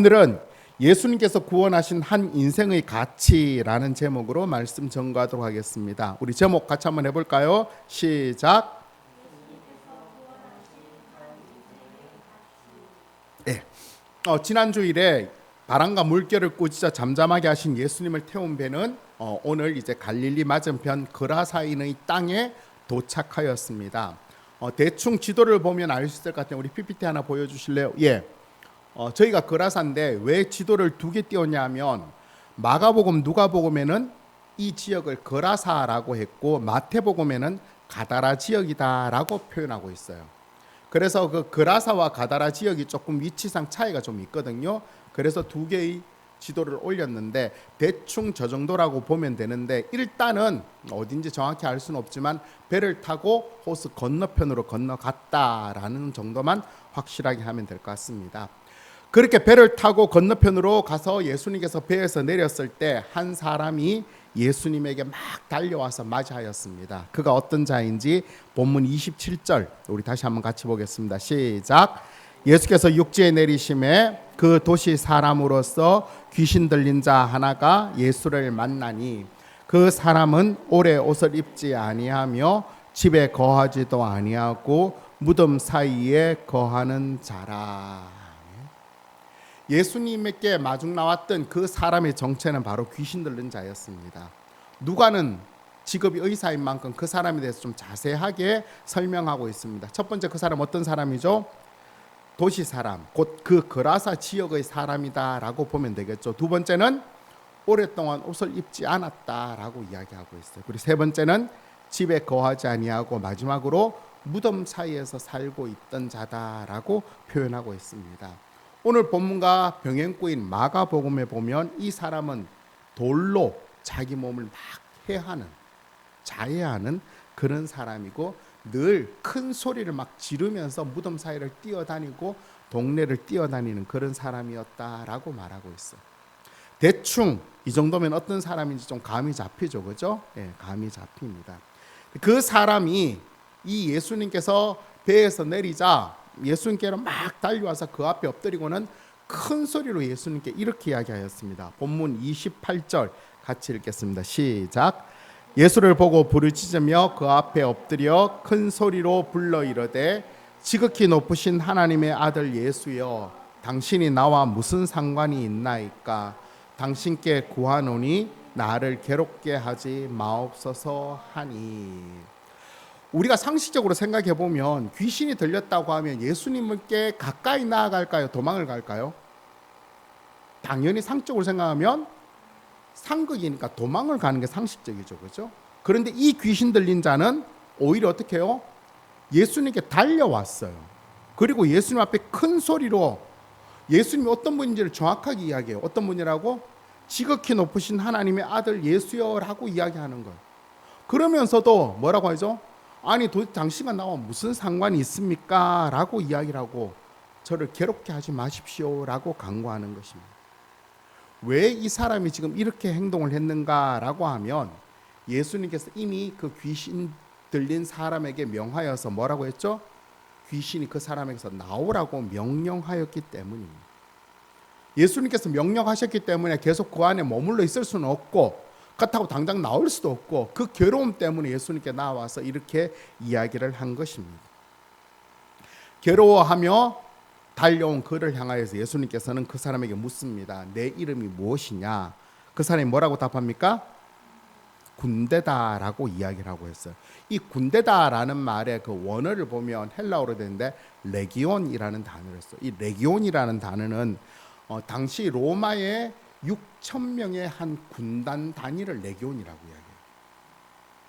오늘은 예수님께서 구원하신 한 인생의 가치라는 제목으로 말씀 전가하도록 하겠습니다. 우리 제목 같이 한번 해볼까요? 시작. 네. 지난 주일에 바람과 물결을 꾸짖어 잠잠하게 하신 예수님을 태운 배는 오늘 이제 갈릴리 맞은편 그라사인의 땅에 도착하였습니다. 대충 지도를 보면 알 수 있을 것 같아요. 우리 PPT 하나 보여주실래요? 예. 저희가 그라사인데 왜 지도를 두 개 띄웠냐면 마가복음, 누가복음에는 이 지역을 그라사라고 했고 마태복음에는 가다라 지역이다라고 표현하고 있어요. 그래서 그 그라사와 가다라 지역이 조금 위치상 차이가 좀 있거든요. 그래서 두 개의 지도를 올렸는데 대충 저 정도라고 보면 되는데 일단은 어딘지 정확히 알 수는 없지만 배를 타고 호수 건너편으로 건너갔다라는 정도만 확실하게 하면 될 것 같습니다. 그렇게 배를 타고 건너편으로 가서 예수님께서 배에서 내렸을 때 한 사람이 예수님에게 막 달려와서 맞이하였습니다. 그가 어떤 자인지 본문 27절 우리 다시 한번 같이 보겠습니다. 시작. 예수께서 육지에 내리심에 그 도시 사람으로서 귀신 들린 자 하나가 예수를 만나니 그 사람은 오래 옷을 입지 아니하며 집에 거하지도 아니하고 무덤 사이에 거하는 자라. 예수님께 마중 나왔던 그 사람의 정체는 바로 귀신 들린 자였습니다. 누가는 직업이 의사인 만큼 그 사람에 대해서 좀 자세하게 설명하고 있습니다. 첫 번째, 그 사람 어떤 사람이죠? 도시 사람, 곧 그 그라사 지역의 사람이다라고 보면 되겠죠. 두 번째는 오랫동안 옷을 입지 않았다라고 이야기하고 있어요. 그리고 세 번째는 집에 거하지 아니하고 마지막으로 무덤 사이에서 살고 있던 자다라고 표현하고 있습니다. 오늘 본문과 병행구인 마가복음에 보면 이 사람은 돌로 자기 몸을 막 해하는, 자해하는 그런 사람이고 늘 큰 소리를 막 지르면서 무덤 사이를 뛰어다니고 동네를 뛰어다니는 그런 사람이었다라고 말하고 있어요. 대충 이 정도면 어떤 사람인지 좀 감이 잡히죠, 그죠? 예, 감이 잡힙니다. 그 사람이 이 예수님께서 배에서 내리자 예수님께로 막 달려와서 그 앞에 엎드리고는 큰 소리로 예수님께 이렇게 이야기하였습니다. 본문 28절 같이 읽겠습니다. 시작. 예수를 보고 부르짖으며 그 앞에 엎드려 큰 소리로 불러 이르되 지극히 높으신 하나님의 아들 예수여, 당신이 나와 무슨 상관이 있나이까? 당신께 구하노니 나를 괴롭게 하지 마옵소서 하니. 우리가 상식적으로 생각해 보면 귀신이 들렸다고 하면 예수님께 가까이 나아갈까요? 도망을 갈까요? 당연히 상식적으로 생각하면 상극이니까 도망을 가는 게 상식적이죠, 그렇죠? 그런데 이 귀신 들린 자는 오히려 어떻게 해요? 예수님께 달려왔어요. 그리고 예수님 앞에 큰 소리로 예수님이 어떤 분인지를 정확하게 이야기해요. 어떤 분이라고? 지극히 높으신 하나님의 아들 예수여라고 이야기하는 거예요. 그러면서도 뭐라고 하죠? 아니 도대체 당신과 나와 무슨 상관이 있습니까? 라고 이야기를 하고 저를 괴롭게 하지 마십시오 라고 강구하는 것입니다. 왜 이 사람이 지금 이렇게 행동을 했는가 라고 하면 예수님께서 이미 그 귀신 들린 사람에게 명하여서 뭐라고 했죠? 귀신이 그 사람에게서 나오라고 명령하였기 때문입니다. 예수님께서 명령하셨기 때문에 계속 그 안에 머물러 있을 수는 없고 그렇다고 당장 나올 수도 없고 그 괴로움 때문에 예수님께 나와서 이렇게 이야기를 한 것입니다. 괴로워하며 달려온 그를 향하여서 예수님께서는 그 사람에게 묻습니다. 내 이름이 무엇이냐? 그 사람이 뭐라고 답합니까? 군대다라고 이야기를 하고 있어요. 이 군대다라는 말의 그 원어를 보면 헬라어로 되는데 레기온이라는 단어를 써요. 이 레기온이라는 단어는 당시 로마의 6,000명의 한 군단 단위를 레기온이라고 이야기해요.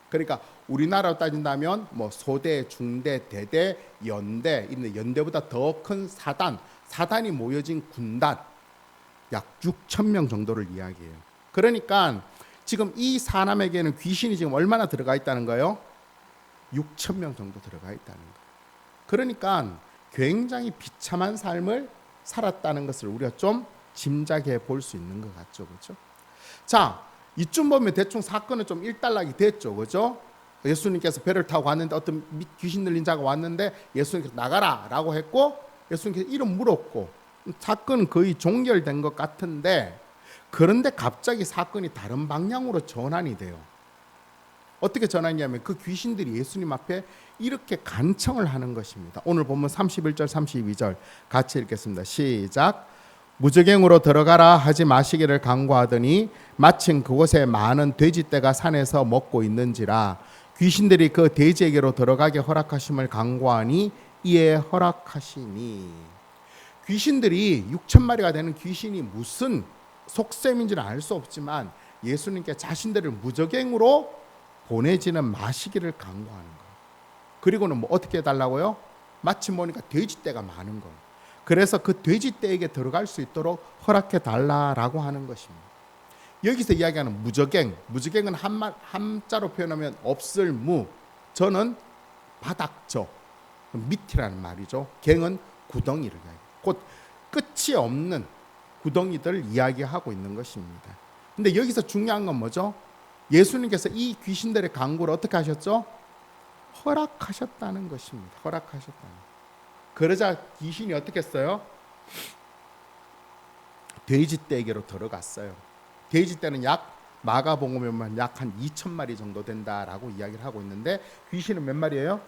그러니까 우리나라로 따진다면 뭐 소대, 중대, 대대, 연대, 있는 연대보다 더 큰 사단이 모여진 군단 약 6,000명 정도를 이야기해요. 그러니까 지금 이 사람에게는 귀신이 지금 얼마나 들어가 있다는 거예요? 6,000명 정도 들어가 있다는 거예요. 그러니까 굉장히 비참한 삶을 살았다는 것을 우리가 좀 짐작해 볼 수 있는 것 같죠, 그렇죠? 자, 이쯤 보면 대충 사건은 좀 일단락이 됐죠, 그렇죠? 예수님께서 배를 타고 왔는데 어떤 귀신 들린 자가 왔는데 예수님께서 나가라라고 했고 예수님께서 이름 물었고 사건은 거의 종결된 것 같은데, 그런데 갑자기 사건이 다른 방향으로 전환이 돼요. 어떻게 전환이냐면 그 귀신들이 예수님 앞에 이렇게 간청을 하는 것입니다. 오늘 본문 31절 32절 같이 읽겠습니다. 시작. 무저갱으로 들어가라 하지 마시기를 간구하더니 마침 그곳에 많은 돼지떼가 산에서 먹고 있는지라 귀신들이 그 돼지에게로 들어가게 허락하심을 간구하니 이에 허락하시니. 귀신들이 6천 마리가 되는 귀신이 무슨 속셈인지는 알 수 없지만 예수님께 자신들을 무저갱으로 보내지는 마시기를 간구하는 거예요. 그리고는 뭐 어떻게 해달라고요? 마침 보니까 돼지떼가 많은 거예요. 그래서 그 돼지떼에게 들어갈 수 있도록 허락해 달라라고 하는 것입니다. 여기서 이야기하는 무저갱, 무저갱은 한자로 표현하면 없을 무, 저는 바닥저, 밑이라는 말이죠. 갱은 구덩이를 이야기해요. 곧 끝이 없는 구덩이들 이야기하고 있는 것입니다. 근데 여기서 중요한 건 뭐죠? 예수님께서 이 귀신들의 강구를 어떻게 하셨죠? 허락하셨다는 것입니다. 허락하셨다는. 그러자 귀신이 어떻게 했어요? 돼지떼에게로 들어갔어요. 돼지떼는 약 마가복음에만 약 한 2천 마리 정도 된다라고 이야기를 하고 있는데 귀신은 몇 마리예요?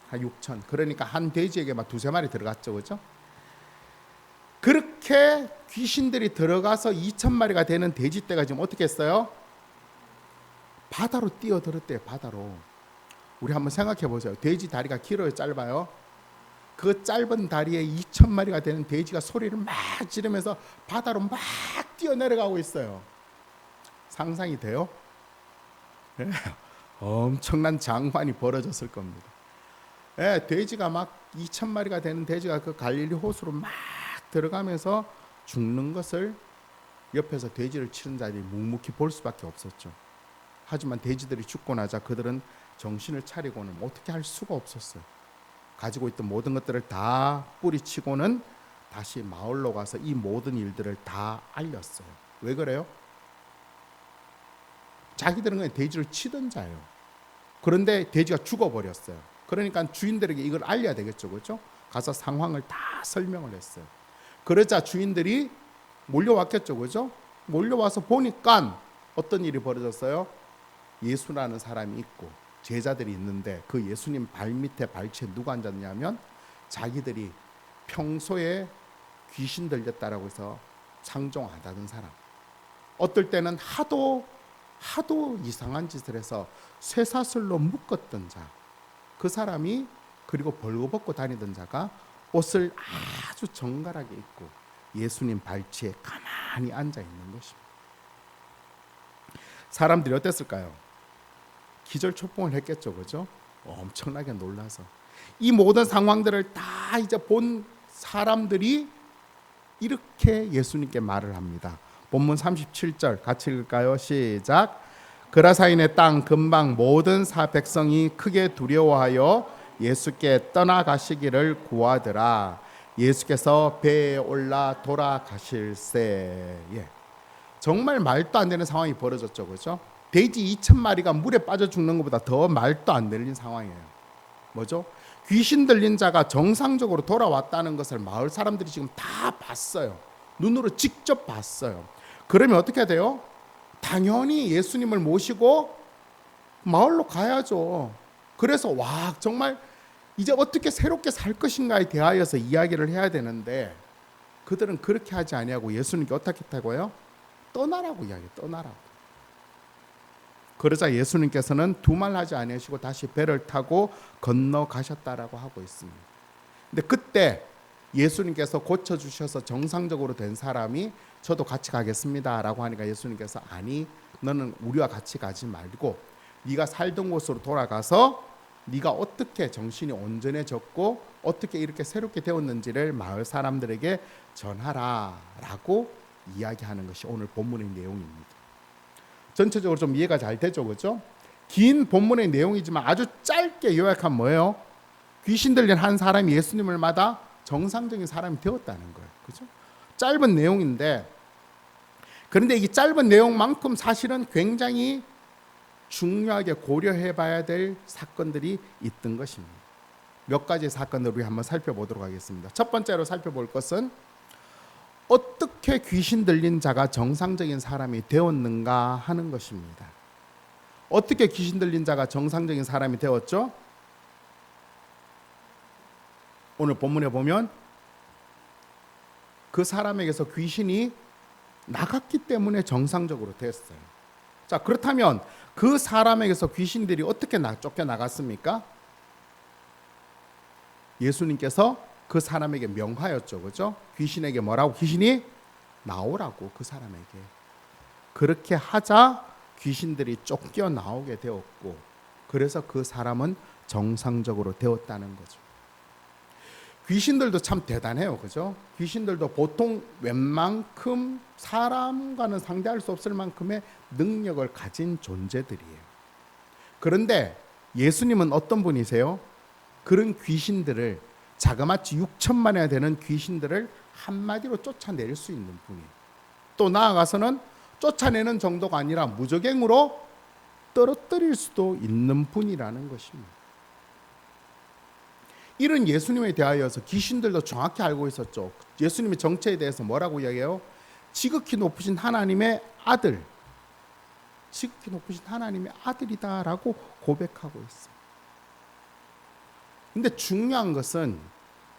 한 6천. 그러니까 한 돼지에게만 두세 마리 들어갔죠, 그렇죠? 그렇게 귀신들이 들어가서 2천 마리가 되는 돼지떼가 지금 어떻게 했어요? 바다로 뛰어들었대요. 바다로. 우리 한번 생각해 보세요. 돼지 다리가 길어요, 짧아요? 그 짧은 다리에 2천 마리가 되는 돼지가 소리를 막 지르면서 바다로 막 뛰어내려가고 있어요. 상상이 돼요? 네. 엄청난 장관이 벌어졌을 겁니다. 네, 돼지가 막 2천 마리가 되는 돼지가 그 갈릴리 호수로 막 들어가면서 죽는 것을 옆에서 돼지를 치는 자들이 묵묵히 볼 수밖에 없었죠. 하지만 돼지들이 죽고 나자 그들은 정신을 차리고는 어떻게 할 수가 없었어요. 가지고 있던 모든 것들을 다 뿌리치고는 다시 마을로 가서 이 모든 일들을 다 알렸어요. 왜 그래요? 자기들은 그냥 돼지를 치던 자예요. 그런데 돼지가 죽어버렸어요. 그러니까 주인들에게 이걸 알려야 되겠죠, 그렇죠? 가서 상황을 다 설명을 했어요. 그러자 주인들이 몰려왔겠죠, 그렇죠? 몰려와서 보니까 어떤 일이 벌어졌어요? 예수라는 사람이 있고 제자들이 있는데 그 예수님 발밑에 발치에 누가 앉았냐면 자기들이 평소에 귀신 들렸다라고 해서 상종하다던 사람. 어떨 때는 하도 이상한 짓을 해서 쇠사슬로 묶었던 자. 그 사람이 그리고 벌거벗고 다니던 자가 옷을 아주 정갈하게 입고 예수님 발치에 가만히 앉아 있는 것입니다. 사람들이 어땠을까요? 기절초풍을 했겠죠, 그죠? 엄청나게 놀라서 이 모든 상황들을 다 이제 본 사람들이 이렇게 예수님께 말을 합니다. 본문 37절 같이 읽을까요? 시작. 그라사인의 땅 근방 모든 백성이 크게 두려워하여 예수께 떠나가시기를 구하더라. 예수께서 배에 올라 돌아가실세. 예. 정말 말도 안 되는 상황이 벌어졌죠, 그죠? 돼지 2천 마리가 물에 빠져 죽는 것보다 더 말도 안 되는 상황이에요. 뭐죠? 귀신 들린 자가 정상적으로 돌아왔다는 것을 마을 사람들이 지금 다 봤어요. 눈으로 직접 봤어요. 그러면 어떻게 돼요? 당연히 예수님을 모시고 마을로 가야죠. 그래서 와, 정말 이제 어떻게 새롭게 살 것인가에 대하여서 이야기를 해야 되는데 그들은 그렇게 하지 아니하고 예수님께 어떻게 했다고요? 떠나라고 이야기해요. 떠나라고. 그러자 예수님께서는 두말하지 아니하시고 다시 배를 타고 건너가셨다라고 하고 있습니다. 근데 그때 예수님께서 고쳐주셔서 정상적으로 된 사람이 저도 같이 가겠습니다라고 하니까 예수님께서 아니, 너는 우리와 같이 가지 말고 네가 살던 곳으로 돌아가서 네가 어떻게 정신이 온전해졌고 어떻게 이렇게 새롭게 되었는지를 마을 사람들에게 전하라라고 이야기하는 것이 오늘 본문의 내용입니다. 전체적으로 좀 이해가 잘 되죠, 그렇죠? 긴 본문의 내용이지만 아주 짧게 요약하면 뭐예요? 귀신 들린 한 사람이 예수님을 받아 정상적인 사람이 되었다는 거예요, 그렇죠? 짧은 내용인데 그런데 이 짧은 내용만큼 사실은 굉장히 중요하게 고려해봐야 될 사건들이 있던 것입니다. 몇 가지 사건을 우리 한번 살펴보도록 하겠습니다. 첫 번째로 살펴볼 것은 어떻게 귀신 들린 자가 정상적인 사람이 되었는가 하는 것입니다. 어떻게 귀신 들린 자가 정상적인 사람이 되었죠? 오늘 본문에 보면 그 사람에게서 귀신이 나갔기 때문에 정상적으로 됐어요. 자, 그렇다면 그 사람에게서 귀신들이 어떻게 쫓겨나갔습니까? 예수님께서 그 사람에게 명하였죠. 그죠? 귀신에게 뭐라고? 귀신이 나오라고 그 사람에게. 그렇게 하자 귀신들이 쫓겨나오게 되었고, 그래서 그 사람은 정상적으로 되었다는 거죠. 귀신들도 참 대단해요. 그죠? 귀신들도 보통 웬만큼 사람과는 상대할 수 없을 만큼의 능력을 가진 존재들이에요. 그런데 예수님은 어떤 분이세요? 그런 귀신들을, 자그마치 6천만이나 되는 귀신들을 한마디로 쫓아낼 수 있는 분이에요. 또 나아가서는 쫓아내는 정도가 아니라 무적행으로 떨어뜨릴 수도 있는 분이라는 것입니다. 이런 예수님에 대하여서 귀신들도 정확히 알고 있었죠. 예수님의 정체에 대해서 뭐라고 이야기해요? 지극히 높으신 하나님의 아들, 지극히 높으신 하나님의 아들이다라고 고백하고 있어요. 근데 중요한 것은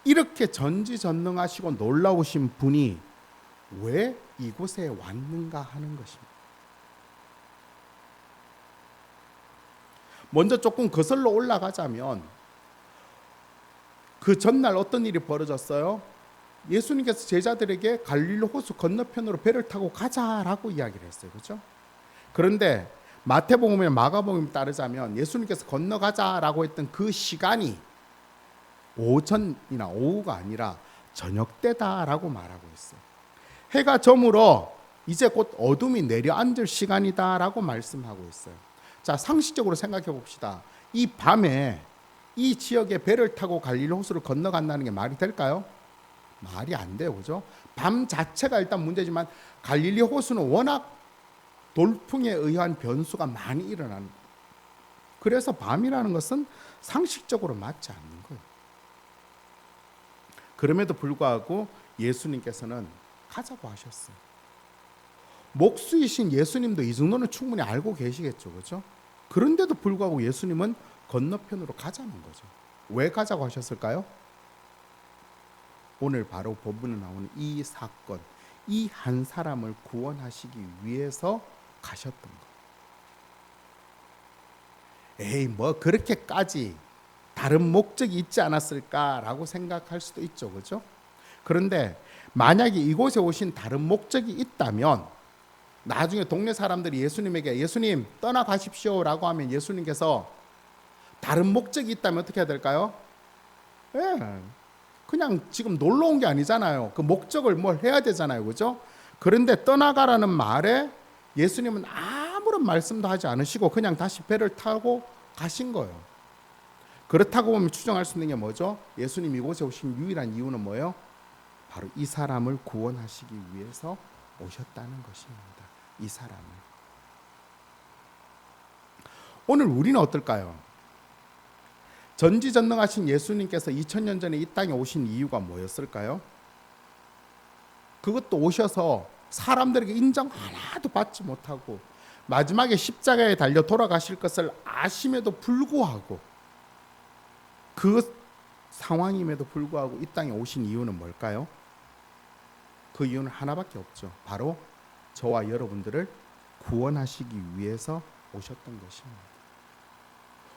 이렇게 전지전능하시고 놀라우신 분이 왜 이곳에 왔는가 하는 것입니다. 먼저 조금 거슬러 올라가자면 그 전날 어떤 일이 벌어졌어요? 예수님께서 제자들에게 갈릴리 호수 건너편으로 배를 타고 가자라고 이야기를 했어요. 그렇죠? 그런데 마태복음이나 마가복음에 따르자면 예수님께서 건너가자라고 했던 그 시간이 오전이나 오후가 아니라 저녁 때다라고 말하고 있어요. 해가 저물어 이제 곧 어둠이 내려앉을 시간이다라고 말씀하고 있어요. 자, 상식적으로 생각해 봅시다. 이 밤에 이 지역에 배를 타고 갈릴리 호수를 건너간다는 게 말이 될까요? 말이 안 돼요. 그죠? 밤 자체가 일단 문제지만 갈릴리 호수는 워낙 돌풍에 의한 변수가 많이 일어나는 거예요. 그래서 밤이라는 것은 상식적으로 맞지 않는 거예요. 그럼에도 불구하고 예수님께서는 가자고 하셨어요. 목수이신 예수님도 이 정도는 충분히 알고 계시겠죠. 그렇죠? 그런데도 불구하고 예수님은 건너편으로 가자는 거죠. 왜 가자고 하셨을까요? 오늘 바로 본문에 나오는 이 사건, 이 한 사람을 구원하시기 위해서 가셨던 거예요. 에이, 뭐 그렇게까지 다른 목적이 있지 않았을까라고 생각할 수도 있죠. 그렇죠? 그런데 만약에 이곳에 오신 다른 목적이 있다면 나중에 동네 사람들이 예수님에게 예수님 떠나가십시오라고 하면 예수님께서 다른 목적이 있다면 어떻게 해야 될까요? 그냥 지금 놀러 온 게 아니잖아요. 그 목적을 뭘 해야 되잖아요. 그죠? 그런데 떠나가라는 말에 예수님은 아무런 말씀도 하지 않으시고 그냥 다시 배를 타고 가신 거예요. 그렇다고 보면 추정할 수 있는 게 뭐죠? 예수님 이곳에 오신 유일한 이유는 뭐예요? 바로 이 사람을 구원하시기 위해서 오셨다는 것입니다. 이 사람을. 오늘 우리는 어떨까요? 전지전능하신 예수님께서 2000년 전에 이 땅에 오신 이유가 뭐였을까요? 그것도 오셔서 사람들에게 인정 하나도 받지 못하고 마지막에 십자가에 달려 돌아가실 것을 아심에도 불구하고 그 상황임에도 불구하고 이 땅에 오신 이유는 뭘까요? 그 이유는 하나밖에 없죠. 바로 저와 여러분들을 구원하시기 위해서 오셨던 것입니다.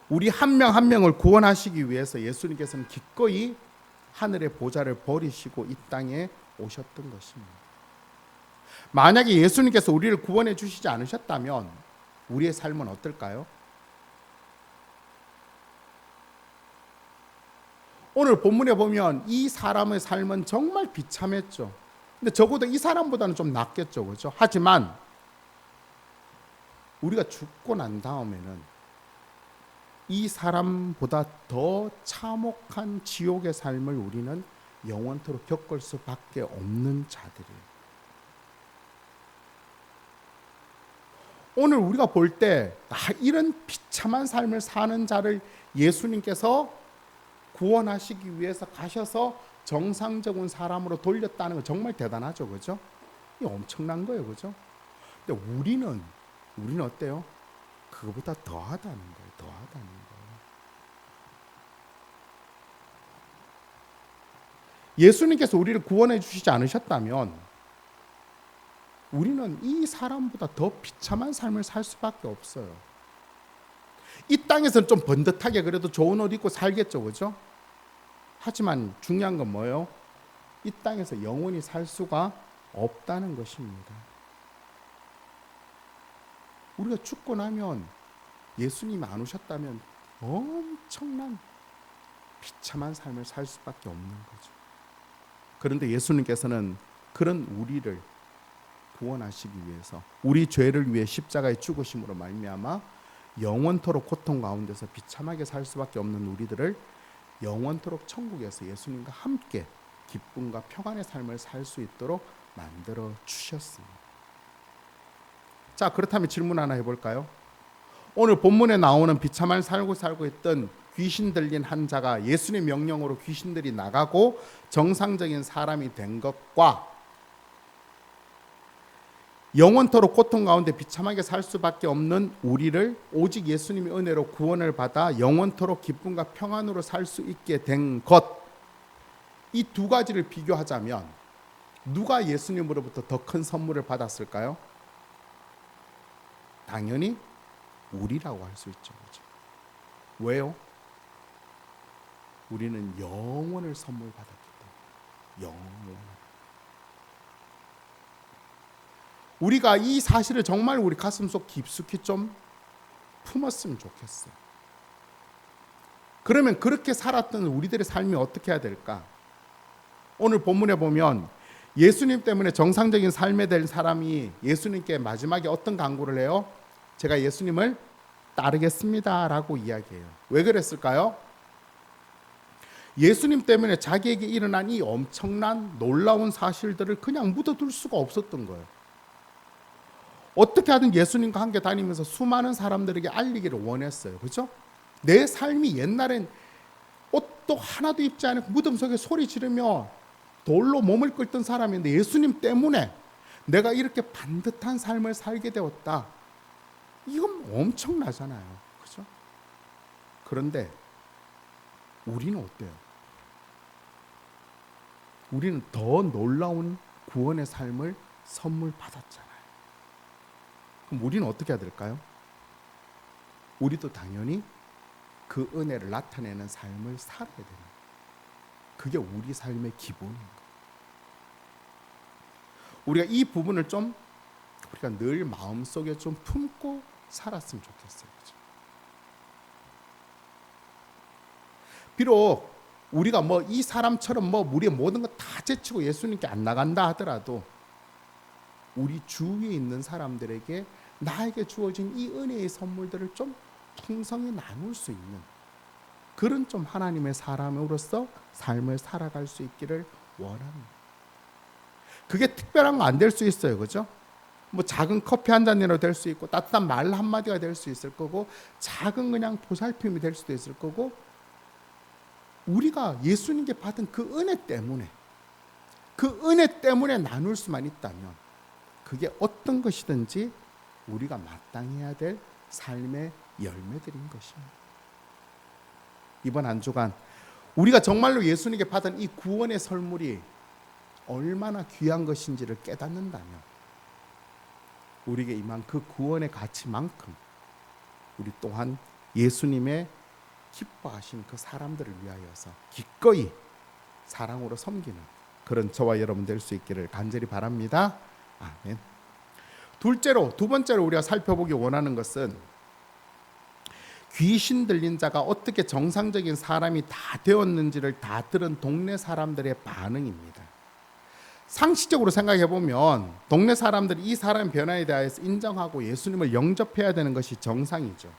우리 한 명 한 명을 구원하시기 위해서 예수님께서는 기꺼이 하늘의 보좌를 버리시고 이 땅에 오셨던 것입니다. 만약에 예수님께서 우리를 구원해 주시지 않으셨다면 우리의 삶은 어떨까요? 오늘 본문에 보면 이 사람의 삶은 정말 비참했죠. 근데 적어도 이 사람보다는 좀 낫겠죠. 그렇죠? 하지만 우리가 죽고 난 다음에는 이 사람보다 더 참혹한 지옥의 삶을 우리는 영원토록 겪을 수밖에 없는 자들이에요. 오늘 우리가 볼 때 이런 비참한 삶을 사는 자를 예수님께서 구원하시기 위해서 가셔서 정상적인 사람으로 돌렸다는 건 정말 대단하죠, 그죠? 이 엄청난 거예요, 그죠? 근데 우리는 어때요? 그거보다 더하다는 거예요, 더하다는 거예요. 예수님께서 우리를 구원해 주시지 않으셨다면 우리는 이 사람보다 더 비참한 삶을 살 수밖에 없어요. 이 땅에서는 좀 번듯하게 그래도 좋은 옷 입고 살겠죠, 그죠? 하지만 중요한 건 뭐예요? 이 땅에서 영원히 살 수가 없다는 것입니다. 우리가 죽고 나면 예수님이 안 오셨다면 엄청난 비참한 삶을 살 수밖에 없는 거죠. 그런데 예수님께서는 그런 우리를 구원하시기 위해서 우리 죄를 위해 십자가에 죽으심으로 말미암아 영원토록 고통 가운데서 비참하게 살 수밖에 없는 우리들을 영원토록 천국에서 예수님과 함께 기쁨과 평안의 삶을 살 수 있도록 만들어 주셨습니다. 자, 그렇다면 질문 하나 해볼까요? 오늘 본문에 나오는 비참한 살고 있던 귀신 들린 한 자가 예수님의 명령으로 귀신들이 나가고 정상적인 사람이 된 것과 영원토록 고통 가운데 비참하게 살 수밖에 없는 우리를 오직 예수님의 은혜로 구원을 받아 영원토록 기쁨과 평안으로 살 수 있게 된 것, 이 두 가지를 비교하자면 누가 예수님으로부터 더 큰 선물을 받았을까요? 당연히 우리라고 할 수 있죠. 그렇죠? 왜요? 우리는 영원을 선물 받았기 때문에. 영원. 우리가 이 사실을 정말 우리 가슴속 깊숙이 좀 품었으면 좋겠어요. 그러면 그렇게 살았던 우리들의 삶이 어떻게 해야 될까? 오늘 본문에 보면 예수님 때문에 정상적인 삶에 될 사람이 예수님께 마지막에 어떤 간구를 해요? 제가 예수님을 따르겠습니다 라고 이야기해요. 왜 그랬을까요? 예수님 때문에 자기에게 일어난 이 엄청난 놀라운 사실들을 그냥 묻어둘 수가 없었던 거예요. 어떻게 하든 예수님과 함께 다니면서 수많은 사람들에게 알리기를 원했어요. 그렇죠? 내 삶이 옛날엔 옷도 하나도 입지 않고 무덤 속에 소리 지르며 돌로 몸을 끓던 사람인데 예수님 때문에 내가 이렇게 반듯한 삶을 살게 되었다. 이건 엄청나잖아요. 그렇죠? 그런데 우리는 어때요? 우리는 더 놀라운 구원의 삶을 선물 받았잖아요. 그럼 우리는 어떻게 해야 될까요? 우리도 당연히 그 은혜를 나타내는 삶을 살아야 되는 거예요. 그게 우리 삶의 기본인 거예요. 우리가 이 부분을 좀 우리가 늘 마음속에 좀 품고 살았으면 좋겠어요. 그렇죠? 비록 우리가 뭐 이 사람처럼 뭐 우리의 모든 거 다 제치고 예수님께 안 나간다 하더라도 우리 주위에 있는 사람들에게 나에게 주어진 이 은혜의 선물들을 좀 풍성히 나눌 수 있는 그런 좀 하나님의 사람으로서 삶을 살아갈 수 있기를 원합니다. 그게 특별한 거 안 될 수 있어요. 그죠? 뭐 작은 커피 한 잔이라도 될 수 있고 따뜻한 말 한마디가 될 수 있을 거고 작은 그냥 보살핌이 될 수도 있을 거고 우리가 예수님께 받은 그 은혜 때문에 나눌 수만 있다면 그게 어떤 것이든지 우리가 마땅해야 될 삶의 열매들인 것입니다. 이번 한 주간 우리가 정말로 예수님께 받은 이 구원의 선물이 얼마나 귀한 것인지를 깨닫는다면 우리에게 임한 그 구원의 가치만큼 우리 또한 예수님의 기뻐하신 그 사람들을 위하여서 기꺼이 사랑으로 섬기는 그런 저와 여러분 될 수 있기를 간절히 바랍니다. 아멘. 두 번째로 우리가 살펴보기 원하는 것은 귀신 들린 자가 어떻게 정상적인 사람이 다 되었는지를 다 들은 동네 사람들의 반응입니다. 상식적으로 생각해 보면 동네 사람들이 이 사람의 변화에 대해서 인정하고 예수님을 영접해야 되는 것이 정상이죠.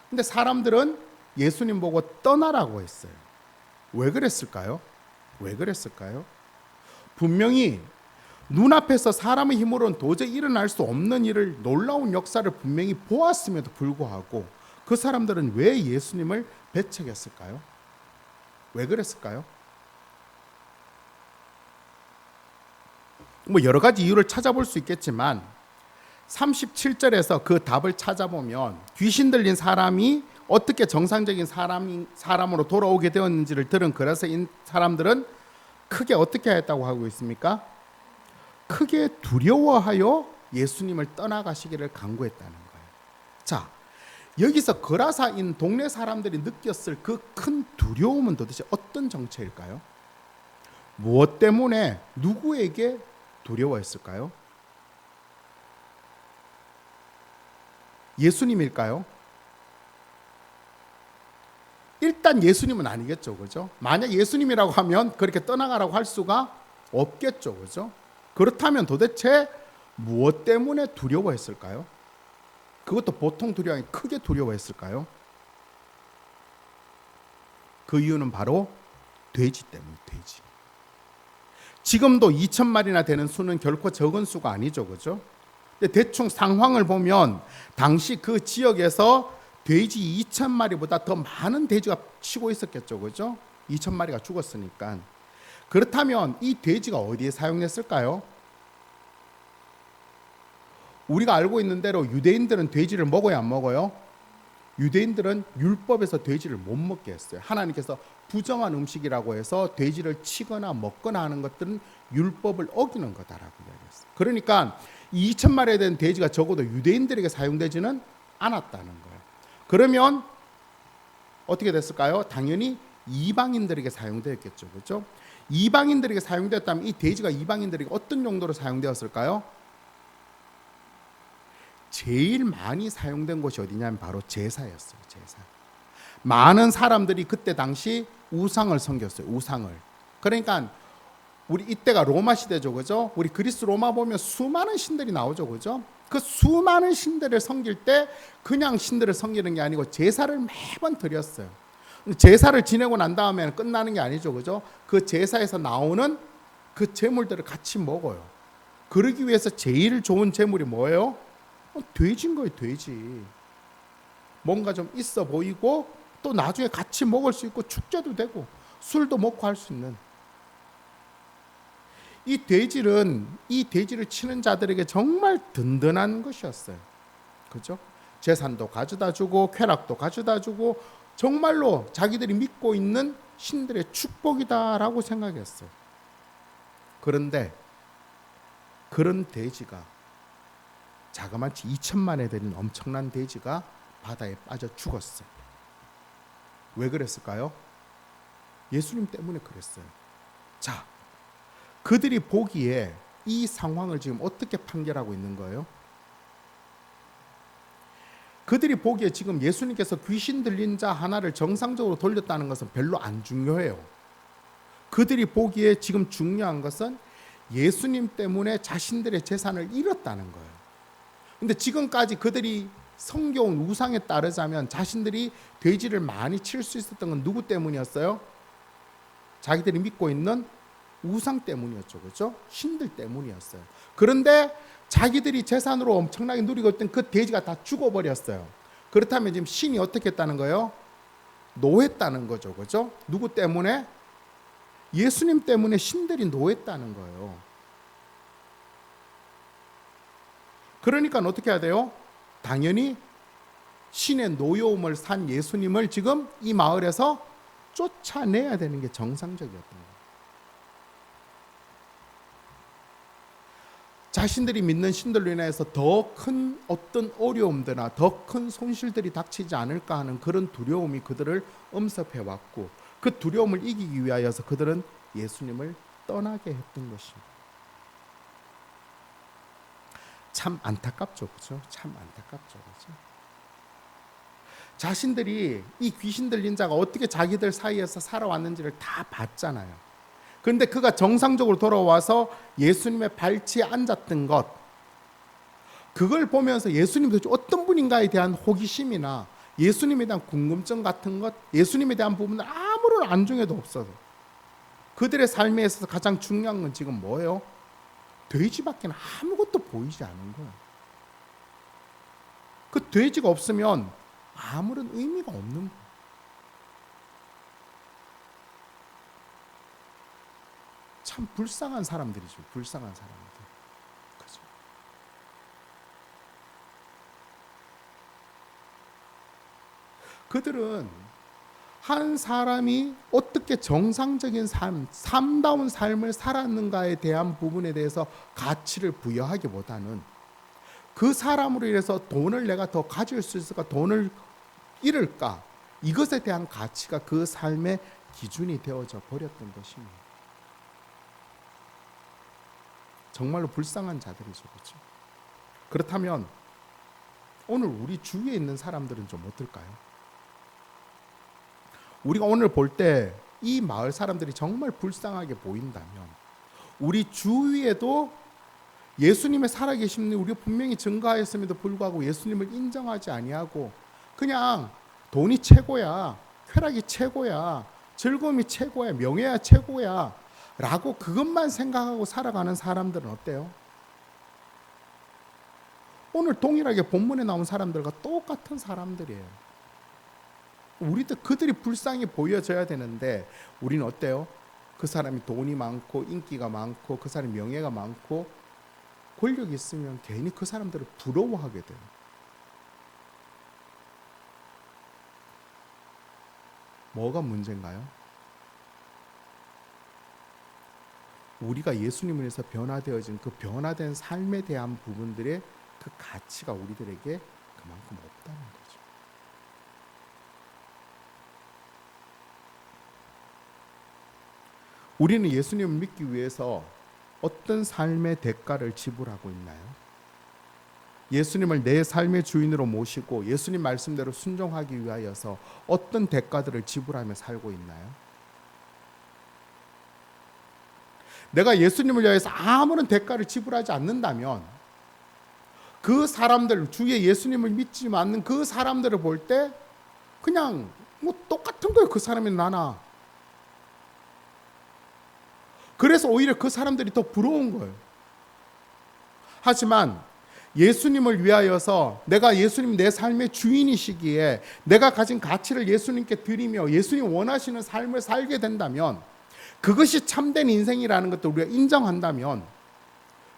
근데 사람들은 예수님 보고 떠나라고 했어요. 왜 그랬을까요? 분명히 눈앞에서 사람의 힘으로는 도저히 일어날 수 없는 일을 놀라운 역사를 분명히 보았음에도 불구하고 그 사람들은 왜 예수님을 배척했을까요? 왜 그랬을까요? 뭐 여러 가지 이유를 찾아볼 수 있겠지만 37절에서 그 답을 찾아보면 귀신 들린 사람이 어떻게 정상적인 사람으로 돌아오게 되었는지를 들은 그리스도인 사람들은 크게 어떻게 했다고 하고 있습니까? 크게 두려워하여 예수님을 떠나가시기를 간구했다는 거예요. 자, 여기서 거라사인 동네 사람들이 느꼈을 그 큰 두려움은 도대체 어떤 정체일까요? 무엇 때문에 누구에게 두려워했을까요? 예수님일까요? 일단 예수님은 아니겠죠, 그죠? 만약 예수님이라고 하면 그렇게 떠나가라고 할 수가 없겠죠, 그죠? 그렇다면 도대체 무엇 때문에 두려워했을까요? 그것도 보통 두려움이 크게 두려워했을까요? 그 이유는 바로 돼지 때문에, 돼지. 지금도 2,000마리나 되는 수는 결코 적은 수가 아니죠, 그죠? 근데 대충 상황을 보면 당시 그 지역에서 돼지 2,000마리보다 더 많은 돼지가 치고 있었겠죠, 그죠? 2,000마리가 죽었으니까. 그렇다면 이 돼지가 어디에 사용됐을까요? 우리가 알고 있는 대로 유대인들은 돼지를 먹어야 안 먹어요? 유대인들은 율법에서 돼지를 못 먹게 했어요. 하나님께서 부정한 음식이라고 해서 돼지를 치거나 먹거나 하는 것들은 율법을 어기는 거다라고 이야기했어요. 그러니까 2,000마리에 대한 돼지가 적어도 유대인들에게 사용되지는 않았다는 거예요. 그러면 어떻게 됐을까요? 당연히 이방인들에게 사용되었겠죠, 그렇죠? 이방인들에게 사용되었다면 이 돼지가 이방인들에게 어떤 용도로 사용되었을까요? 제일 많이 사용된 곳이 어디냐면 바로 제사였어요. 제사. 많은 사람들이 그때 당시 우상을 섬겼어요. 우상을. 그러니까 우리 이때가 로마 시대죠, 그죠? 우리 그리스 로마 보면 수많은 신들이 나오죠, 그죠? 그 수많은 신들을 섬길 때 그냥 신들을 섬기는 게 아니고 제사를 매번 드렸어요. 제사를 지내고 난 다음에는 끝나는 게 아니죠, 그죠? 그 제사에서 나오는 그 제물들을 같이 먹어요. 그러기 위해서 제일 좋은 제물이 뭐예요? 돼지인 거예요, 돼지. 뭔가 좀 있어 보이고 또 나중에 같이 먹을 수 있고 축제도 되고 술도 먹고 할 수 있는 이 돼지를 치는 자들에게 정말 든든한 것이었어요. 그죠? 재산도 가져다 주고 쾌락도 가져다 주고 정말로 자기들이 믿고 있는 신들의 축복이다라고 생각했어요. 그런데 그런 돼지가 자그마치 2,000만에 되는 엄청난 돼지가 바다에 빠져 죽었어요. 왜 그랬을까요? 예수님 때문에 그랬어요. 자, 그들이 보기에 이 상황을 지금 어떻게 판결하고 있는 거예요? 그들이 보기에 지금 예수님께서 귀신 들린 자 하나를 정상적으로 돌렸다는 것은 별로 안 중요해요. 그들이 보기에 지금 중요한 것은 예수님 때문에 자신들의 재산을 잃었다는 거예요. 근데 지금까지 그들이 섬겨온 우상에 따르자면 자신들이 돼지를 많이 칠 수 있었던 건 누구 때문이었어요? 자기들이 믿고 있는 우상 때문이었죠, 그렇죠? 신들 때문이었어요. 그런데 자기들이 재산으로 엄청나게 누리고 있던 그 돼지가 다 죽어버렸어요. 그렇다면 지금 신이 어떻게 했다는 거예요? 노했다는 거죠, 그렇죠? 누구 때문에? 예수님 때문에 신들이 노했다는 거예요. 그러니까 어떻게 해야 돼요? 당연히 신의 노여움을 산 예수님을 지금 이 마을에서 쫓아내야 되는 게 정상적이었던 거예요. 자신들이 믿는 신들로 인해서 더 큰 어떤 어려움들이나 더 큰 손실들이 닥치지 않을까 하는 그런 두려움이 그들을 엄습해왔고 그 두려움을 이기기 위하여서 그들은 예수님을 떠나게 했던 것입니다. 참 안타깝죠, 그렇죠? 참 안타깝죠, 그렇죠? 자신들이 이 귀신 들린 자가 어떻게 자기들 사이에서 살아왔는지를 다 봤잖아요. 그런데 그가 정상적으로 돌아와서 예수님의 발치에 앉았던 것, 그걸 보면서 예수님이 도대체 어떤 분인가에 대한 호기심이나 예수님에 대한 궁금증 같은 것, 예수님에 대한 부분은 아무런 안중에도 없어도 그들의 삶에 있어서 가장 중요한 건 지금 뭐예요? 돼지밖에 아무것도 보이지 않은 거예요. 그 돼지가 없으면 아무런 의미가 없는 거예요. 참 불쌍한 사람들이죠. 불쌍한 사람들. 그들은 한 사람이 어떻게 정상적인 삶, 삶다운 삶을 살았는가에 대한 부분에 대해서 가치를 부여하기보다는 그 사람으로 인해서 돈을 내가 더 가질 수 있을까, 돈을 잃을까, 이것에 대한 가치가 그 삶의 기준이 되어져 버렸던 것입니다. 정말로 불쌍한 자들이죠, 그렇죠? 그렇다면 오늘 우리 주위에 있는 사람들은 좀 어떨까요? 우리가 오늘 볼 때 이 마을 사람들이 정말 불쌍하게 보인다면 우리 주위에도 예수님의 살아계심을 우리가 분명히 증거하였음에도 불구하고 예수님을 인정하지 아니하고 그냥 돈이 최고야, 쾌락이 최고야, 즐거움이 최고야, 명예야 최고야 라고 그것만 생각하고 살아가는 사람들은 어때요? 오늘 동일하게 본문에 나온 사람들과 똑같은 사람들이에요. 우리도 그들이 불쌍히 보여져야 되는데 우리는 어때요? 그 사람이 돈이 많고 인기가 많고 그 사람이 명예가 많고 권력이 있으면 괜히 그 사람들을 부러워하게 돼요. 뭐가 문제인가요? 우리가 예수님을 위해서 변화되어진 그 변화된 삶에 대한 부분들의 그 가치가 우리들에게 그만큼 없다는 거죠. 우리는 예수님을 믿기 위해서 어떤 삶의 대가를 지불하고 있나요? 예수님을 내 삶의 주인으로 모시고 예수님 말씀대로 순종하기 위하여서 어떤 대가들을 지불하며 살고 있나요? 내가 예수님을 위해서 아무런 대가를 지불하지 않는다면 그 사람들, 주위에 예수님을 믿지 않는 그 사람들을 볼 때 그냥 뭐 똑같은 거예요. 그 사람이 나나. 그래서 오히려 그 사람들이 더 부러운 거예요. 하지만 예수님을 위하여서 내가 예수님 내 삶의 주인이시기에 내가 가진 가치를 예수님께 드리며 예수님 원하시는 삶을 살게 된다면 그것이 참된 인생이라는 것도 우리가 인정한다면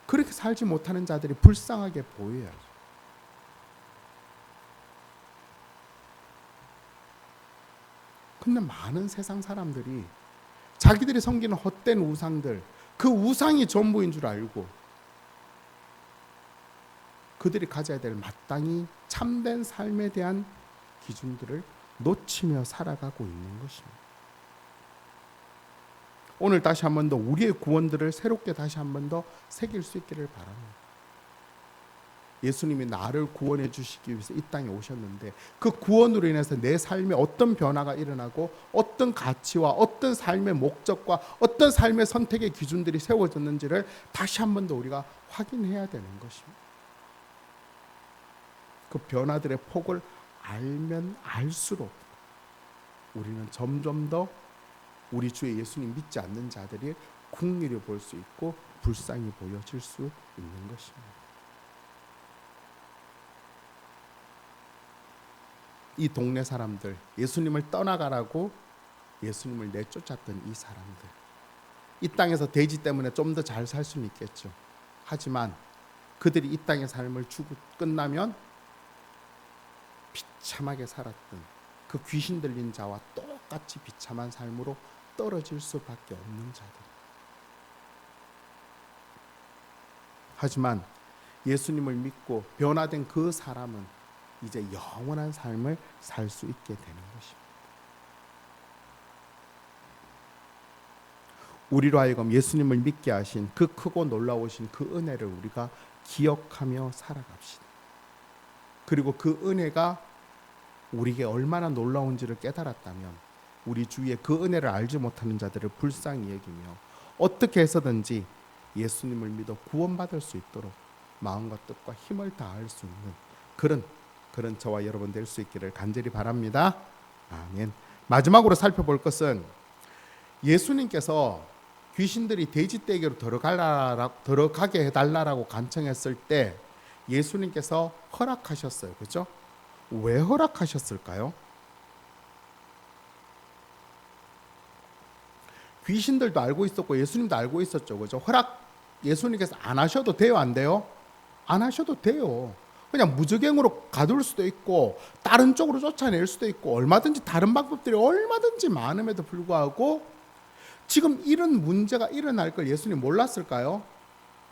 그렇게 살지 못하는 자들이 불쌍하게 보여야죠. 근데 많은 세상 사람들이 자기들이 섬기는 헛된 우상들, 그 우상이 전부인 줄 알고 그들이 가져야 될 마땅히 참된 삶에 대한 기준들을 놓치며 살아가고 있는 것입니다. 오늘 다시 한 번 더 우리의 구원들을 새롭게 다시 한 번 더 새길 수 있기를 바랍니다. 예수님이 나를 구원해 주시기 위해서 이 땅에 오셨는데 그 구원으로 인해서 내 삶에 어떤 변화가 일어나고 어떤 가치와 어떤 삶의 목적과 어떤 삶의 선택의 기준들이 세워졌는지를 다시 한 번 더 우리가 확인해야 되는 것입니다. 그 변화들의 폭을 알면 알수록 우리는 점점 더 우리 주의 예수님 믿지 않는 자들이 긍휼히 볼 수 있고 불쌍히 보여질 수 있는 것입니다. 이 동네 사람들, 예수님을 떠나가라고 예수님을 내쫓았던 이 사람들, 이 땅에서 돼지 때문에 좀 더 잘 살 수는 있겠죠. 하지만 그들이 이 땅의 삶을 주고 끝나면 비참하게 살았던 그 귀신 들린 자와 똑같이 비참한 삶으로 떨어질 수밖에 없는 자들. 하지만 예수님을 믿고 변화된 그 사람은 이제 영원한 삶을 살 수 있게 되는 것입니다. 우리로 하여금 예수님을 믿게 하신 그 크고 놀라우신 그 은혜를 우리가 기억하며 살아갑시다. 그리고 그 은혜가 우리에게 얼마나 놀라운지를 깨달았다면 우리 주위에 그 은혜를 알지 못하는 자들을 불쌍히 여기며 어떻게 해서든지 예수님을 믿어 구원받을 수 있도록 마음과 뜻과 힘을 다할 수 있는 그런 저와 여러분 될 수 있기를 간절히 바랍니다. 아멘. 마지막으로 살펴볼 것은 예수님께서 귀신들이 돼지떼기로 들어가게 해달라고 간청했을 때 예수님께서 허락하셨어요. 그렇죠? 왜 허락하셨을까요? 귀신들도 알고 있었고 예수님도 알고 있었죠. 그죠? 허락 예수님께서 안 하셔도 돼요, 안 돼요? 안 하셔도 돼요. 그냥 무적행으로 가둘 수도 있고 다른 쪽으로 쫓아낼 수도 있고 얼마든지 다른 방법들이 얼마든지 많음에도 불구하고 지금 이런 문제가 일어날 걸 예수님 몰랐을까요?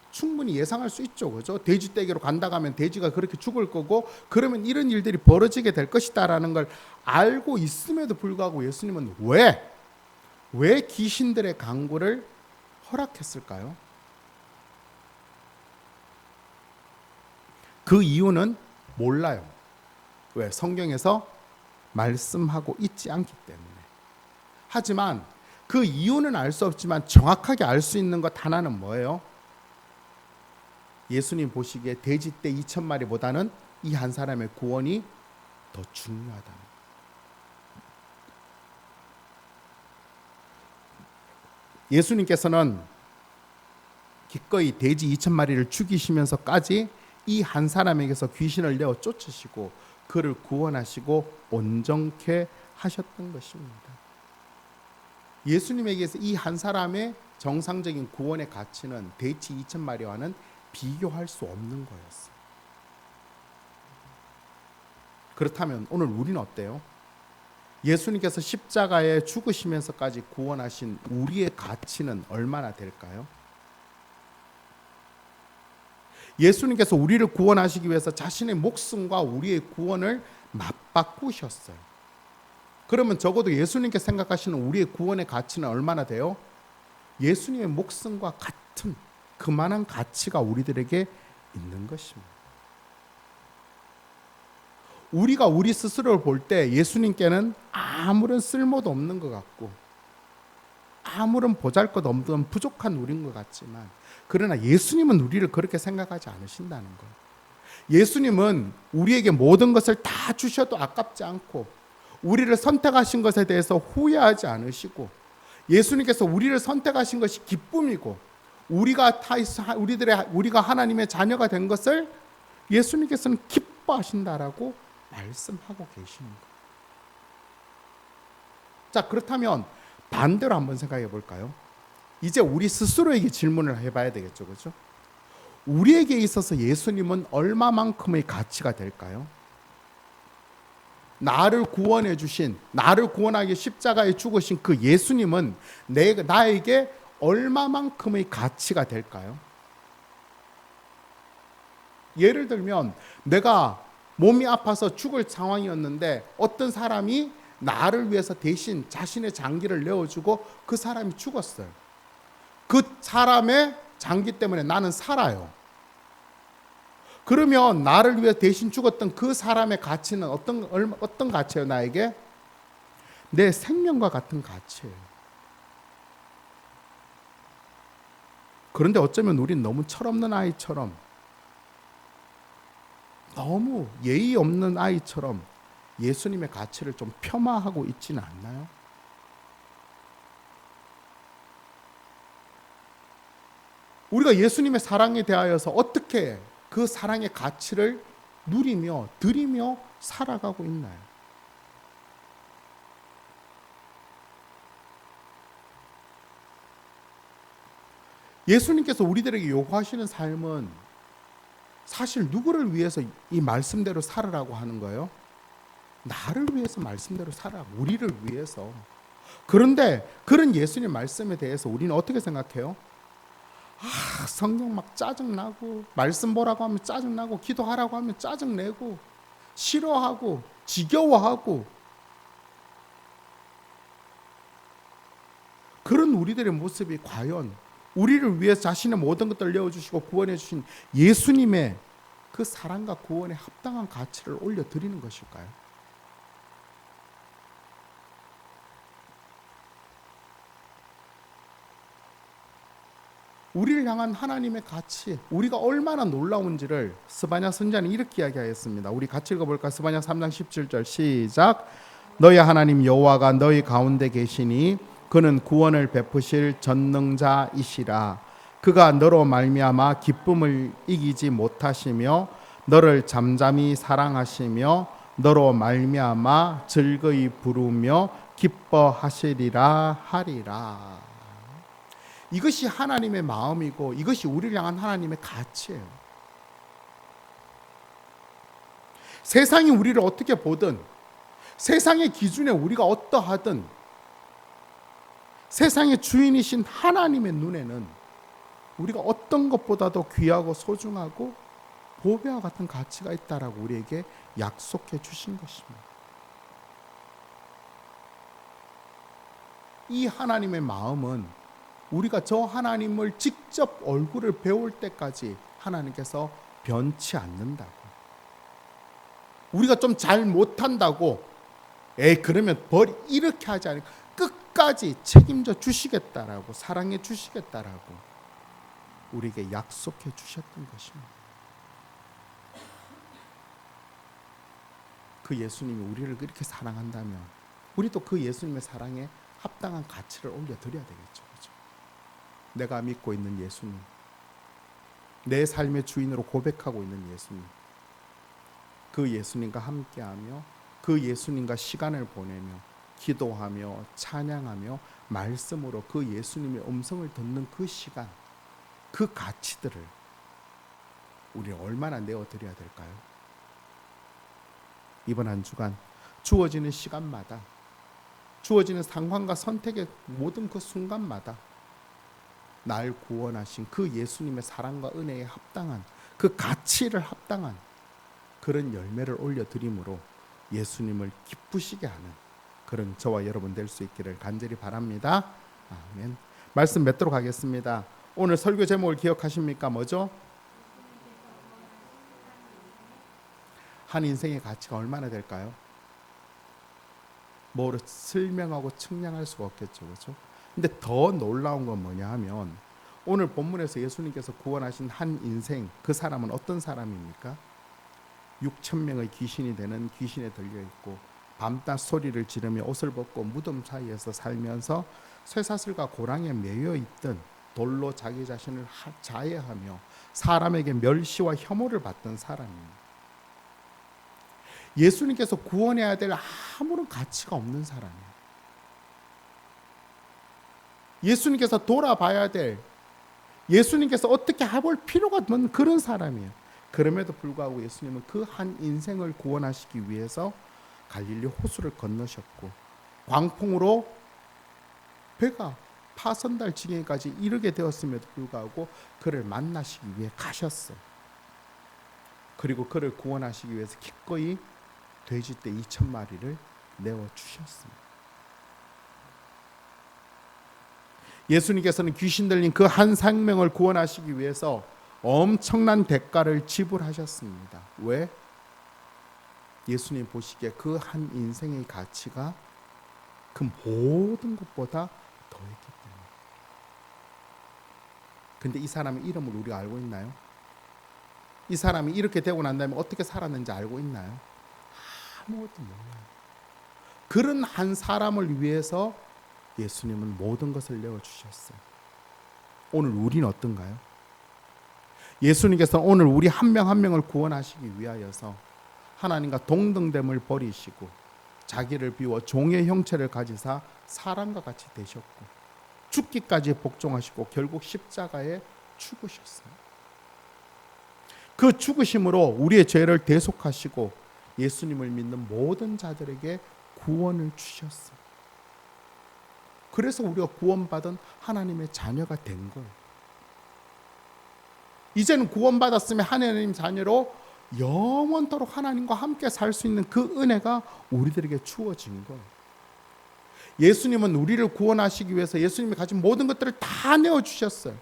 충분히 예상할 수 있죠. 그죠? 돼지 떼기로 간다고 하면 돼지가 그렇게 죽을 거고 그러면 이런 일들이 벌어지게 될 것이다라는 걸 알고 있음에도 불구하고 예수님은 왜 귀신들의 강구를 허락했을까요? 그 이유는 몰라요. 왜? 성경에서 말씀하고 있지 않기 때문에. 하지만 그 이유는 알 수 없지만 정확하게 알 수 있는 것 하나는 뭐예요? 예수님 보시기에 돼지떼 2,000마리보다는 이 한 사람의 구원이 더 중요하다. 예수님께서는 기꺼이 돼지 2,000마리를 죽이시면서까지 이 한 사람에게서 귀신을 내어 쫓으시고 그를 구원하시고 온전케 하셨던 것입니다. 예수님에게서 이 한 사람의 정상적인 구원의 가치는 돼지 2,000마리와는 비교할 수 없는 거였어요. 그렇다면 오늘 우리는 어때요? 예수님께서 십자가에 죽으시면서까지 구원하신 우리의 가치는 얼마나 될까요? 예수님께서 우리를 구원하시기 위해서 자신의 목숨과 우리의 구원을 맞바꾸셨어요. 그러면 적어도 예수님께서 생각하시는 우리의 구원의 가치는 얼마나 돼요? 예수님의 목숨과 같은 그만한 가치가 우리들에게 있는 것입니다. 우리가 우리 스스로를 볼 때 예수님께는 아무런 쓸모도 없는 것 같고 아무런 보잘것없는 부족한 우리인 것 같지만 그러나 예수님은 우리를 그렇게 생각하지 않으신다는 거예요. 예수님은 우리에게 모든 것을 다 주셔도 아깝지 않고 우리를 선택하신 것에 대해서 후회하지 않으시고 예수님께서 우리를 선택하신 것이 기쁨이고 우리가 하나님의 자녀가 된 것을 예수님께서는 기뻐하신다라고 말씀하고 계시는 거예요. 자, 그렇다면 반대로 한번 생각해 볼까요? 이제 우리 스스로에게 질문을 해봐야 되겠죠, 그렇죠? 우리에게 있어서 예수님은 얼마만큼의 가치가 될까요? 나를 구원해 주신, 나를 구원하기 십자가에 죽으신 그 예수님은 나에게 얼마만큼의 가치가 될까요? 예를 들면 내가 몸이 아파서 죽을 상황이었는데 어떤 사람이 나를 위해서 대신 자신의 장기를 내어주고 그 사람이 죽었어요. 그 사람의 장기 때문에 나는 살아요. 그러면 나를 위해 대신 죽었던 그 사람의 가치는 어떤 가치예요? 나에게? 내 생명과 같은 가치예요. 그런데 어쩌면 우린 너무 철없는 아이처럼 너무 예의 없는 아이처럼 예수님의 가치를 좀 폄하하고 있지는 않나요? 우리가 예수님의 사랑에 대하여서 어떻게 그 사랑의 가치를 누리며 드리며 살아가고 있나요? 예수님께서 우리들에게 요구하시는 삶은 사실 누구를 위해서 이 말씀대로 살으라고 하는 거예요? 나를 위해서 말씀대로 살아. 우리를 위해서. 그런데 그런 예수님 말씀에 대해서 우리는 어떻게 생각해요? 성경 막 짜증나고 말씀 보라고 하면 짜증나고 기도하라고 하면 짜증내고 싫어하고 지겨워하고 그런 우리들의 모습이 과연 우리를 위해서 자신의 모든 것들을 내어주시고 구원해 주신 예수님의 그 사랑과 구원에 합당한 가치를 올려드리는 것일까요? 우리를 향한 하나님의 가치, 우리가 얼마나 놀라운지를 스바냐 선지자는 이렇게 이야기하였습니다. 우리 같이 읽어볼까? 스바냐 3장 17절 시작. 너희 하나님 여호와가 너희 가운데 계시니 그는 구원을 베푸실 전능자이시라. 그가 너로 말미암아 기쁨을 이기지 못하시며 너를 잠잠히 사랑하시며 너로 말미암아 즐거이 부르며 기뻐하시리라 하리라. 이것이 하나님의 마음이고 이것이 우리를 향한 하나님의 가치예요. 세상이 우리를 어떻게 보든, 세상의 기준에 우리가 어떠하든, 세상의 주인이신 하나님의 눈에는 우리가 어떤 것보다도 귀하고 소중하고 보배와 같은 가치가 있다라고 우리에게 약속해 주신 것입니다. 이 하나님의 마음은 우리가 저 하나님을 직접 얼굴을 배울 때까지 하나님께서 변치 않는다고. 우리가 좀 잘 못한다고 그러면 이렇게 하지 않고 끝까지 책임져 주시겠다라고, 사랑해 주시겠다라고 우리에게 약속해 주셨던 것입니다. 그 예수님이 우리를 그렇게 사랑한다면 우리도 그 예수님의 사랑에 합당한 가치를 올려드려야 되겠죠. 그렇죠? 내가 믿고 있는 예수님, 내 삶의 주인으로 고백하고 있는 예수님, 그 예수님과 함께하며 그 예수님과 시간을 보내며 기도하며 찬양하며 말씀으로 그 예수님의 음성을 듣는 그 시간, 그 가치들을 우리 얼마나 내어드려야 될까요? 이번 한 주간 주어지는 시간마다, 주어지는 상황과 선택의 모든 그 순간마다 날 구원하신 그 예수님의 사랑과 은혜에 합당한, 그 가치를 합당한 그런 열매를 올려드림으로 예수님을 기쁘시게 하는 그런 저와 여러분 될 수 있기를 간절히 바랍니다. 아멘. 말씀 맺도록 하겠습니다. 오늘 설교 제목을 기억하십니까? 뭐죠? 한 인생의 가치가 얼마나 될까요? 뭐로 설명하고 측량할 수가 없겠죠. 그렇죠? 근데 더 놀라운 건 뭐냐 하면 오늘 본문에서 예수님께서 구원하신 한 인생, 그 사람은 어떤 사람입니까? 6천 명의 귀신이 되는 귀신에 들려 있고 밤낮 소리를 지르며 옷을 벗고 무덤 사이에서 살면서 쇠사슬과 고랑에 매여 있던 돌로 자기 자신을 자해하며 사람에게 멸시와 혐오를 받던 사람입니다. 예수님께서 구원해야 될 아무런 가치가 없는 사람이에요. 예수님께서 돌아봐야 될, 예수님께서 어떻게 해볼 필요가 없는 그런 사람이에요. 그럼에도 불구하고 예수님은 그 한 인생을 구원하시기 위해서 갈릴리 호수를 건너셨고 광풍으로 배가 파선달 지경까지 이르게 되었음에도 불구하고 그를 만나시기 위해 가셨어요. 그리고 그를 구원하시기 위해서 기꺼이 돼지떼 2,000마리를 내어주셨습니다. 예수님께서는 귀신 들린 그 한 생명을 구원하시기 위해서 엄청난 대가를 지불하셨습니다. 왜? 예수님 보시기에 그 한 인생의 가치가 그 모든 것보다 더했기 때문에. 근데 이 사람의 이름을 우리가 알고 있나요? 이 사람이 이렇게 되고 난 다음에 어떻게 살았는지 알고 있나요? 아무것도 몰라요. 그런 한 사람을 위해서 예수님은 모든 것을 내어주셨어요. 오늘 우리는 어떤가요? 예수님께서 오늘 우리 한 명 한 명을 구원하시기 위하여서 하나님과 동등됨을 버리시고 자기를 비워 종의 형체를 가지사 사람과 같이 되셨고 죽기까지 복종하시고 결국 십자가에 죽으셨어요. 그 죽으심으로 우리의 죄를 대속하시고 예수님을 믿는 모든 자들에게 구원을 주셨어요. 그래서 우리가 구원받은 하나님의 자녀가 된 거예요. 이제는 구원받았으면 하나님 자녀로 영원토록 하나님과 함께 살 수 있는 그 은혜가 우리들에게 주어진 거예요. 예수님은 우리를 구원하시기 위해서 예수님이 가진 모든 것들을 다 내어주셨어요.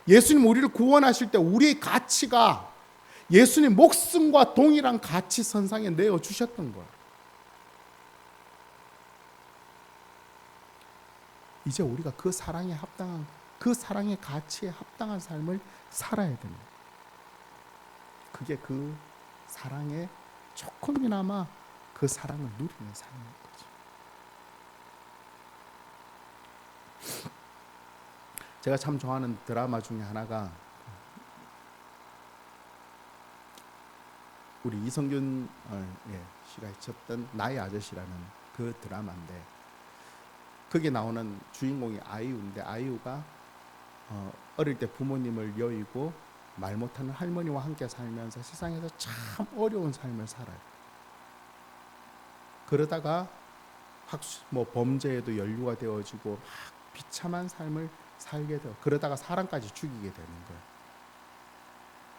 예수님 우리를 구원하실 때 우리의 가치가 예수님 목숨과 동일한 가치선상에 내어주셨던 거예요. 이제 우리가 그 사랑에 합당한, 그 사랑의 가치에 합당한 삶을 살아야 됩니다. 그게 그 사랑에 조금이나마 그 사랑을 누리는 삶인 거죠. 제가 참 좋아하는 드라마 중에 하나가 우리 이성균 씨가 했었던 나의 아저씨라는 그 드라마인데 거기에 나오는 주인공이 아이유인데 아이유가 어릴 때 부모님을 여의고 말 못하는 할머니와 함께 살면서 세상에서 참 어려운 삶을 살아요. 그러다가 범죄에도 연루가 되어지고 막 비참한 삶을 살게 돼요. 그러다가 사람까지 죽이게 되는 거예요.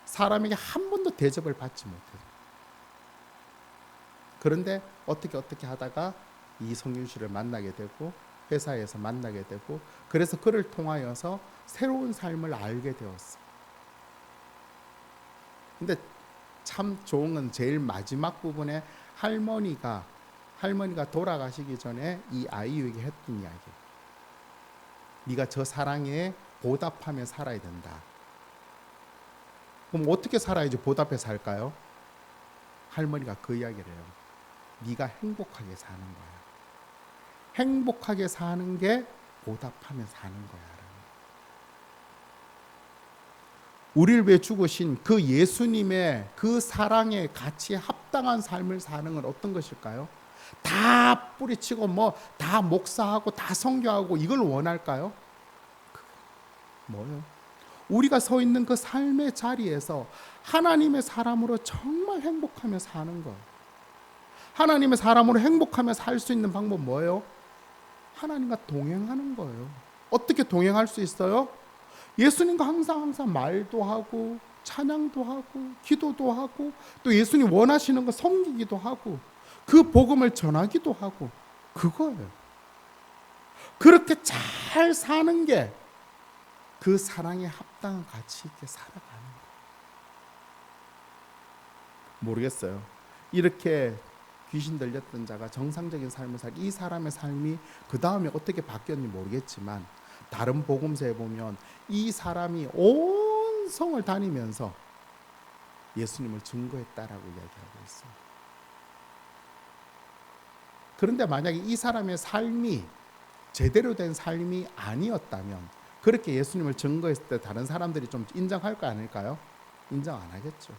사람에게 한 번도 대접을 받지 못해요. 그런데 어떻게 하다가 이성윤 씨를 만나게 되고 회사에서 만나게 되고 그래서 그를 통하여서 새로운 삶을 알게 되었어요. 근데 참 좋은 건 제일 마지막 부분에 할머니가 돌아가시기 전에 이 아이에게 했던 이야기. 네가 저 사랑에 보답하며 살아야 된다. 그럼 어떻게 살아야지 보답해 살까요? 할머니가 그 이야기를 해요. 네가 행복하게 사는 거야. 행복하게 사는 게 보답하며 사는 거야. 우리를 위해 죽으신 그 예수님의 그 사랑의 가치에 합당한 삶을 사는 건 어떤 것일까요? 다 뿌리치고 다 목사하고 다 선교하고 이걸 원할까요? 뭐요? 우리가 서 있는 그 삶의 자리에서 하나님의 사람으로 정말 행복하며 사는 것. 하나님의 사람으로 행복하며 살 수 있는 방법 뭐예요? 하나님과 동행하는 거예요. 어떻게 동행할 수 있어요? 예수님과 항상 말도 하고 찬양도 하고 기도도 하고 또 예수님 원하시는 거 섬기기도 하고 그 복음을 전하기도 하고 그거예요. 그렇게 잘 사는 게 그 사랑에 합당한 가치 있게 살아가는 거예요. 모르겠어요. 이렇게 귀신 들렸던 자가 정상적인 삶을 살기 이 사람의 삶이 그 다음에 어떻게 바뀌었는지 모르겠지만 다른 복음서에 보면 이 사람이 온 성을 다니면서 예수님을 증거했다라고 이야기하고 있어요. 그런데 만약에 이 사람의 삶이 제대로 된 삶이 아니었다면 그렇게 예수님을 증거했을 때 다른 사람들이 좀 인정할까 아닐까요? 인정 안 하겠죠.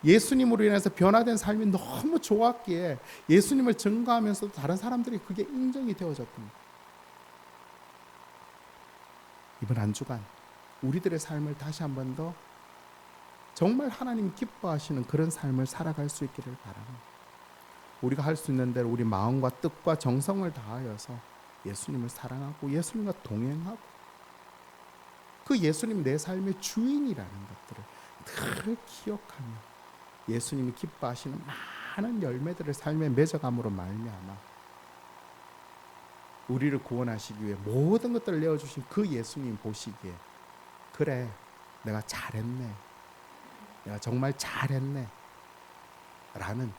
예수님으로 인해서 변화된 삶이 너무 좋았기에 예수님을 증거하면서도 다른 사람들이 그게 인정이 되어졌던 이번 한 주간 우리들의 삶을 다시 한 번 더 정말 하나님 기뻐하시는 그런 삶을 살아갈 수 있기를 바랍니다. 우리가 할 수 있는 대로 우리 마음과 뜻과 정성을 다하여서 예수님을 사랑하고 예수님과 동행하고 그 예수님 내 삶의 주인이라는 것들을 늘 기억하며 예수님이 기뻐하시는 많은 열매들을 삶에 맺어감으로 말미암아 우리를 구원하시기 위해 모든 것들을 내어주신 그 예수님 보시기에 그래 내가 잘했네, 내가 정말 잘했네 라는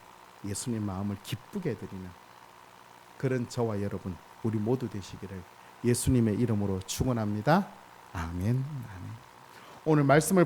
예수님 마음을 기쁘게 드리는 그런 저와 여러분 우리 모두 되시기를 예수님의 이름으로 축원합니다. 아멘. 오늘 말씀을